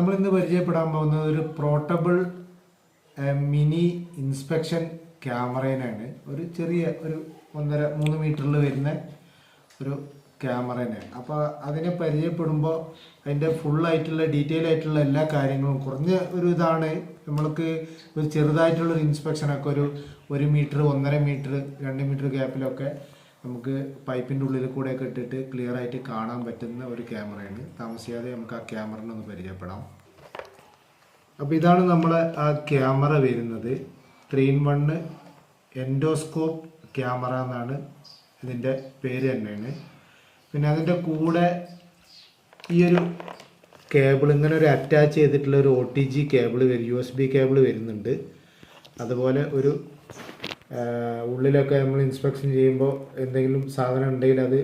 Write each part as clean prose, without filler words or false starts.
നമ്മളിന്ന് പരിചയപ്പെടാൻ പോകുന്നത് ഒരു പോർട്ടബിൾ മിനി ഇൻസ്പെക്ഷൻ ക്യാമറേനാണ്. ഒരു ചെറിയ ഒരു 1.5-3 മീറ്ററിൽ വരുന്ന ഒരു ക്യാമറേനാണ്. അപ്പോൾ അതിനെ പരിചയപ്പെടുമ്പോൾ അതിൻ്റെ ഫുള്ളായിട്ടുള്ള ഡീറ്റെയിൽ ആയിട്ടുള്ള എല്ലാ കാര്യങ്ങളും കുറഞ്ഞ ഒരു ഇതാണ്. നമ്മൾക്ക് ഒരു ചെറുതായിട്ടുള്ളൊരു ഇൻസ്പെക്ഷനൊക്കെ ഒരു 1 മീറ്റർ, 1.5 മീറ്റർ, 2 മീറ്റർ ഗ്യാപ്പിലൊക്കെ നമുക്ക് പൈപ്പിൻ്റെ ഉള്ളിൽ കൂടെയൊക്കെ ഇട്ടിട്ട് ക്ലിയർ ആയിട്ട് കാണാൻ പറ്റുന്ന ഒരു ക്യാമറയാണ്. താമസിയാതെ നമുക്ക് ആ ക്യാമറനെ ഒന്ന് പരിചയപ്പെടാം. അപ്പോൾ ഇതാണ് നമ്മളെ ആ ക്യാമറ വരുന്നത്. 3-in-1 എൻഡോസ്കോപ്പ് ക്യാമറ എന്നാണ് ഇതിൻ്റെ പേര് തന്നെയാണ്. പിന്നെ അതിൻ്റെ കൂടെ ഈ ഒരു കേബിൾ ഇങ്ങനെ ഒരു അറ്റാച്ച് ചെയ്തിട്ടുള്ള ഒരു OTG കേബിൾ വരും, USB കേബിൾ വരുന്നുണ്ട്. അതുപോലെ ഒരു ഉള്ളിലൊക്കെ നമ്മൾ ഇൻസ്പെക്ഷൻ ചെയ്യുമ്പോൾ എന്തെങ്കിലും സാധനം ഉണ്ടെങ്കിൽ അത്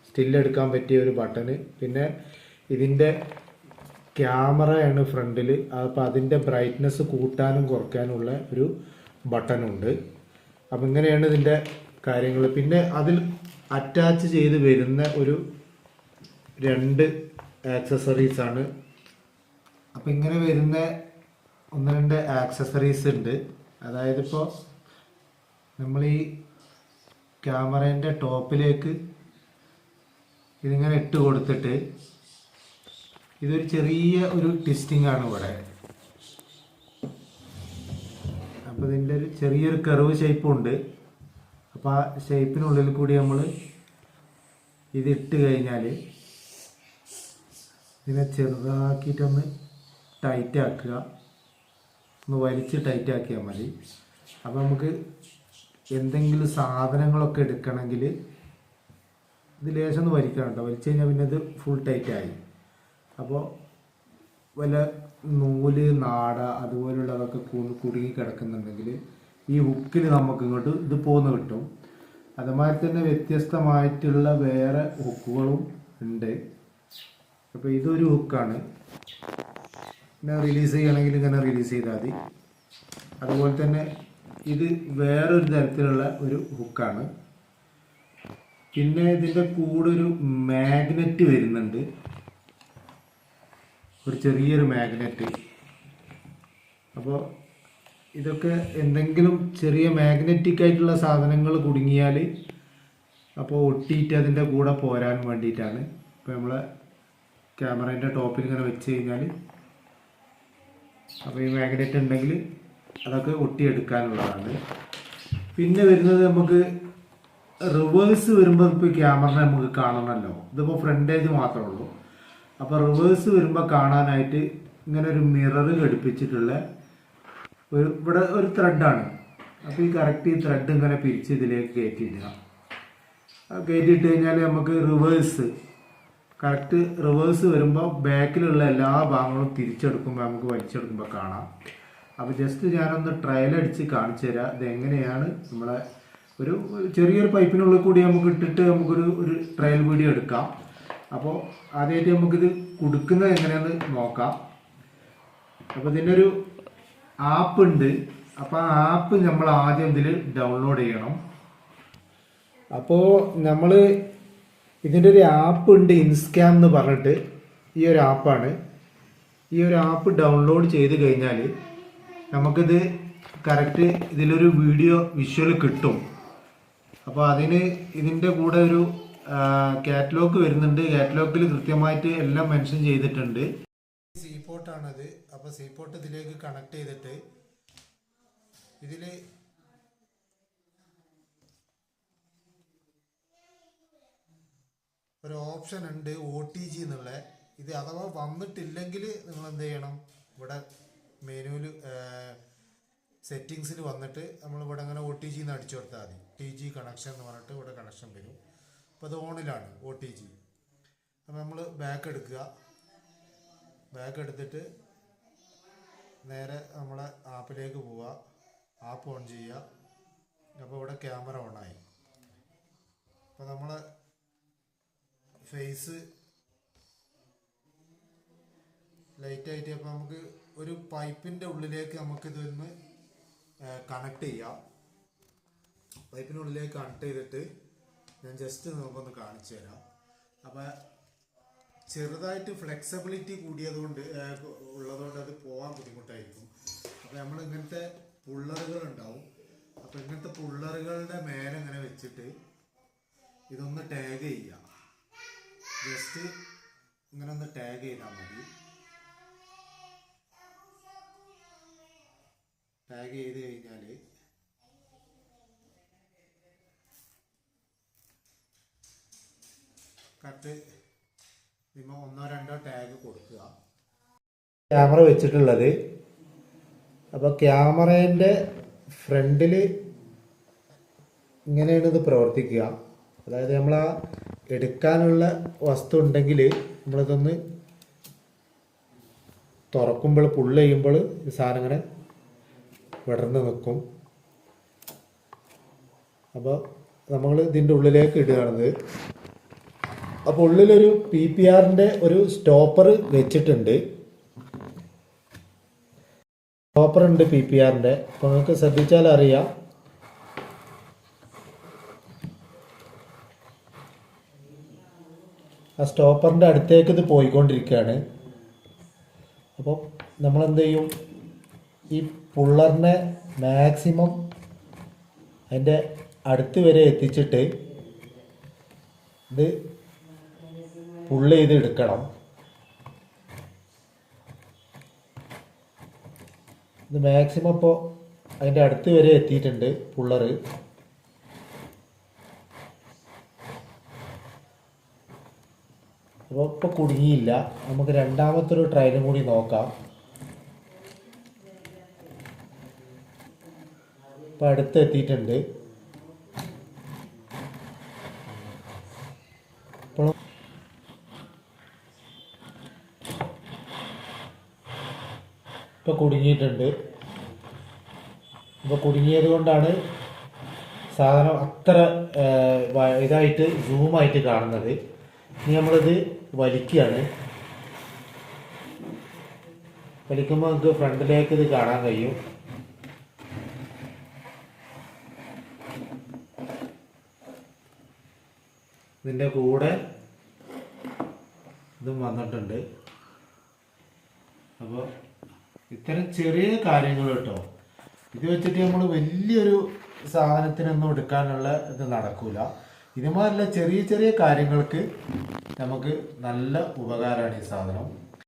സ്റ്റില്ലെടുക്കാൻ പറ്റിയ ഒരു ബട്ടണ്. പിന്നെ ഇതിൻ്റെ ക്യാമറയാണ് ഫ്രണ്ടിൽ. അപ്പോൾ അതിൻ്റെ ബ്രൈറ്റ്നസ് കൂട്ടാനും കുറയ്ക്കാനുള്ള ഒരു ബട്ടണുണ്ട്. അപ്പം ഇങ്ങനെയാണ് ഇതിൻ്റെ കാര്യങ്ങൾ. പിന്നെ അതിൽ അറ്റാച്ച് ചെയ്ത് വരുന്ന ഒരു 2 ആക്സസറീസാണ്. അപ്പം ഇങ്ങനെ വരുന്ന 1-2 ആക്സസറീസ് ഉണ്ട്. അതായത് ഇപ്പോൾ നമ്മൾ ഈ ക്യാമറേൻ്റെ ടോപ്പിലേക്ക് ഇതിങ്ങനെ ഇട്ട് കൊടുത്തിട്ട് ഇതൊരു ചെറിയ ഒരു ട്വിസ്റ്റിംഗ് ആണ് ഇവിടെ. അപ്പോൾ ഇതിൻ്റെ ഒരു ചെറിയൊരു കർവ് ഷേപ്പും ഉണ്ട്. അപ്പോൾ ആ ഷേപ്പിനുള്ളിൽ കൂടി നമ്മൾ ഇതിട്ട് കഴിഞ്ഞാൽ ഇതിനെ ചെറുതാക്കിയിട്ടൊന്ന് ടൈറ്റ് ആക്കുക, ഒന്ന് വലിച്ച് ടൈറ്റ് ആക്കിയാൽ മതി. അപ്പോൾ നമുക്ക് എന്തെങ്കിലും സാധനങ്ങളൊക്കെ എടുക്കണമെങ്കിൽ ഇത് ലേശം ഒന്ന് വലിക്കണം കേട്ടോ. വലിച്ചു കഴിഞ്ഞാൽ പിന്നെ ഇത് ഫുൾ ടൈറ്റായി. അപ്പോൾ വല്ല നൂല്, നാട അതുപോലുള്ളതൊക്കെ കുടുങ്ങി കിടക്കുന്നുണ്ടെങ്കിൽ ഈ ഹുക്കിൽ നമുക്ക് ഇങ്ങോട്ട് ഇത് പോന്ന് കിട്ടും. അതുമാതിരി തന്നെ വ്യത്യസ്തമായിട്ടുള്ള വേറെ ഹുക്കുകളും ഉണ്ട്. അപ്പോൾ ഇതൊരു ഹുക്കാണ്. പിന്നെ റിലീസ് ചെയ്യണമെങ്കിൽ ഇങ്ങനെ റിലീസ് ചെയ്താൽ മതി. അതുപോലെ തന്നെ ഇത് വേറൊരു തരത്തിലുള്ള ഒരു ഹുക്കാണ്. പിന്നെ ഇതിൻ്റെ കൂടെ ഒരു മാഗ്നറ്റ് വരുന്നുണ്ട്, ഒരു ചെറിയൊരു മാഗ്നറ്റ്. അപ്പോൾ ഇതൊക്കെ എന്തെങ്കിലും ചെറിയ മാഗ്നറ്റിക് ആയിട്ടുള്ള സാധനങ്ങൾ കുടുങ്ങിയാൽ അപ്പോൾ ഒട്ടിയിട്ട് അതിൻ്റെ കൂടെ പോരാൻ വേണ്ടിയിട്ടാണ്. ഇപ്പോൾ നമ്മളെ ക്യാമറേൻ്റെ ടോപ്പിൽ ഇങ്ങനെ വെച്ച് കഴിഞ്ഞാൽ അപ്പോൾ ഈ മാഗ്നറ്റ് ഉണ്ടെങ്കിൽ അതൊക്കെ ഒട്ടിയെടുക്കാനുള്ളതാണ്. പിന്നെ വരുന്നത് നമുക്ക് റിവേഴ്സ് വരുമ്പോൾ ഇപ്പോൾ ക്യാമറ നമുക്ക് കാണണമല്ലോ. ഇതിപ്പോൾ ഫ്രണ്ടേജ് മാത്രമേ ഉള്ളൂ. അപ്പോൾ റിവേഴ്സ് വരുമ്പോൾ കാണാനായിട്ട് ഇങ്ങനെ ഒരു മിറർ ഘടിപ്പിച്ചിട്ടുള്ള ഇവിടെ ഒരു ത്രെഡാണ്. അപ്പോൾ ഈ കറക്റ്റ് ഈ ത്രെഡ് ഇങ്ങനെ പിരിച്ച് ഇതിലേക്ക് കയറ്റിയിടുക. കയറ്റിയിട്ട് കഴിഞ്ഞാൽ നമുക്ക് കറക്റ്റ് റിവേഴ്സ് വരുമ്പോൾ ബാക്കിലുള്ള എല്ലാ ഭാഗങ്ങളും തിരിച്ചെടുക്കുമ്പോൾ നമുക്ക് വലിച്ചെടുക്കുമ്പോൾ കാണാം. അപ്പോൾ ജസ്റ്റ് ഞാനൊന്ന് ട്രയൽ അടിച്ച് കാണിച്ചു തരാം ഇതെങ്ങനെയാണ്. നമ്മളെ ഒരു ചെറിയൊരു പൈപ്പിനുള്ളിൽ കൂടി നമുക്ക് ഇട്ടിട്ട് നമുക്കൊരു ട്രയൽ വീഡിയോ എടുക്കാം. അപ്പോൾ ആദ്യമായിട്ട് നമുക്കിത് കൊടുക്കുന്നത് എങ്ങനെയാണെന്ന് നോക്കാം. അപ്പോൾ ഇതിൻ്റെ ഒരു ആപ്പ് ഉണ്ട്. അപ്പോൾ ആ ആപ്പ് നമ്മൾ ആദ്യം ഇതിൽ ഡൗൺലോഡ് ചെയ്യണം. അപ്പോൾ നമ്മൾ ഇതിൻ്റെ ഒരു ആപ്പ് ഉണ്ട്, ഇൻസ്കാം എന്ന് പറഞ്ഞിട്ട്. ഈ ഒരു ആപ്പാണ്. ഈ ഒരു ആപ്പ് ഡൗൺലോഡ് ചെയ്ത് കഴിഞ്ഞാൽ നമുക്കിത് കറക്റ്റ് ഇതിലൊരു വീഡിയോ വിഷ്വൽ കിട്ടും. അപ്പോൾ അതിന് ഇതിൻ്റെ കൂടെ ഒരു കാറ്റലോഗ് വരുന്നുണ്ട്. കാറ്റലോഗിൽ കൃത്യമായിട്ട് എല്ലാം മെൻഷൻ ചെയ്തിട്ടുണ്ട്. സീപോർട്ടാണത്. അപ്പോൾ സീപോർട്ട് ഇതിലേക്ക് കണക്ട് ചെയ്തിട്ട് ഇതിൽ ഒരു ഓപ്ഷൻ ഉണ്ട് OTG എന്നുള്ള. ഇത് അഥവാ വന്നിട്ടില്ലെങ്കിൽ നിങ്ങൾ എന്ത് ചെയ്യണം, ഇവിടെ മെനുവിൽ സെറ്റിങ്സിൽ വന്നിട്ട് നമ്മളിവിടെ അങ്ങനെ OTG എന്ന് അടിച്ചു കൊടുത്താൽ മതി. TG കണക്ഷൻ എന്ന് പറഞ്ഞിട്ട് ഇവിടെ കണക്ഷൻ വരും. അപ്പോൾ അത് ഓണിലാണ് OTG. അപ്പോൾ നമ്മൾ ബാക്ക് എടുത്തിട്ട് നേരെ നമ്മളെ ആപ്പിലേക്ക് പോവുക, ആപ്പ് ഓൺ ചെയ്യുക. അപ്പോൾ ഇവിടെ ക്യാമറ ഓണായി. അപ്പോൾ നമ്മളെ ഫേസ് ലൈറ്റായിട്ട് അപ്പോൾ നമുക്ക് ഒരു പൈപ്പിൻ്റെ ഉള്ളിലേക്ക് നമുക്കിതൊന്ന് കണക്ട് ചെയ്യാം. പൈപ്പിനുള്ളിലേക്ക് കണക്ട് ചെയ്തിട്ട് ഞാൻ ജസ്റ്റ് നമുക്കൊന്ന് കാണിച്ചു തരാം. അപ്പോൾ ചെറുതായിട്ട് ഫ്ലെക്സിബിലിറ്റി കൂടിയതുകൊണ്ട് ഉള്ളതുകൊണ്ട് അത് പോകാൻ ബുദ്ധിമുട്ടായിരിക്കും. അപ്പോൾ നമ്മൾ ഇങ്ങനത്തെ പുള്ളറുകൾ ഉണ്ടാവും. അപ്പോൾ ഇങ്ങനത്തെ പുള്ളറുകളുടെ മേലെ ഇങ്ങനെ വെച്ചിട്ട് ഇതൊന്ന് ടാഗ് ചെയ്യാം. ജസ്റ്റ് ഇങ്ങനെ ഒന്ന് ടാഗ് ചെയ്താൽ മതി. ടാഗ് ചെയ്ത് കഴിഞ്ഞാൽ കറക്റ്റ് നിങ്ങൾ 1-2 ടാഗ് കൊടുക്കുക. ക്യാമറ വെച്ചിട്ടുള്ളത്. അപ്പോൾ ക്യാമറേൻ്റെ ഫ്രണ്ടിൽ ഇങ്ങനെയാണ് ഇത് പ്രവർത്തിക്കുക. അതായത് നമ്മൾ ആ എടുക്കാനുള്ള വസ്തു ഉണ്ടെങ്കിൽ നമ്മളിതൊന്ന് തുറക്കുമ്പോൾ പുള്ള് ചെയ്യുമ്പോൾ ഈ സാധനം ഇങ്ങനെ വിടർന്ന് നിൽക്കും. അപ്പോൾ നമ്മൾ ഇതിൻ്റെ ഉള്ളിലേക്ക് ഇടുകയാണത്. അപ്പോൾ ഉള്ളിലൊരു PPRൻ്റെ ഒരു സ്റ്റോപ്പർ വെച്ചിട്ടുണ്ട്. സ്റ്റോപ്പർ ഉണ്ട് PPRൻ്റെ. അപ്പോൾ നിങ്ങൾക്ക് ശ്രദ്ധിച്ചാൽ അറിയാം. ആ സ്റ്റോപ്പറിൻ്റെ അടുത്തേക്ക് ഇത് പോയിക്കൊണ്ടിരിക്കുകയാണ്. അപ്പോൾ നമ്മളെന്ത് ചെയ്യും, ഈ പുള്ളറിനെ മാക്സിമം അതിൻ്റെ അടുത്ത് വരെ എത്തിച്ചിട്ട് ഇത് പുള്ള് ചെയ്ത് എടുക്കണം. ഇത് മാക്സിമം ഇപ്പോൾ അതിൻ്റെ അടുത്ത് വരെ എത്തിയിട്ടുണ്ട് പുള്ളറ്. അപ്പോൾ ഇപ്പോൾ കുടുങ്ങിയില്ല. നമുക്ക് രണ്ടാമത്തെ ഒരു ട്രയലും കൂടി നോക്കാം. ഇപ്പോൾ അടുത്ത് എത്തിയിട്ടുണ്ട്. ഇപ്പോൾ കുടുങ്ങിയിട്ടുണ്ട്. ഇപ്പോൾ കുടുങ്ങിയത് കൊണ്ടാണ് സാധനം അത്ര ഇതായിട്ട് സൂമായിട്ട് കാണുന്നത്. ഇനി നമ്മളിത് വലിക്കുകയാണ്. വലിക്കുമ്പോൾ നമുക്ക് ഫ്രണ്ടിലേക്ക് ഇത് കാണാൻ കഴിയും. ഇതിൻ്റെ കൂടെ ഇതും വന്നിട്ടുണ്ട്. അപ്പോൾ ഇത്തരം ചെറിയ കാര്യങ്ങൾ കേട്ടോ, ഇത് വെച്ചിട്ട് നമ്മൾ വലിയൊരു സാധനത്തിനൊന്നും എടുക്കാനുള്ള ഇത് നടക്കൂല. ഇതുമാതിരിയുള്ള ചെറിയ ചെറിയ കാര്യങ്ങൾക്ക് നമുക്ക് നല്ല ഉപകാരമാണ് ഈ സാധനം.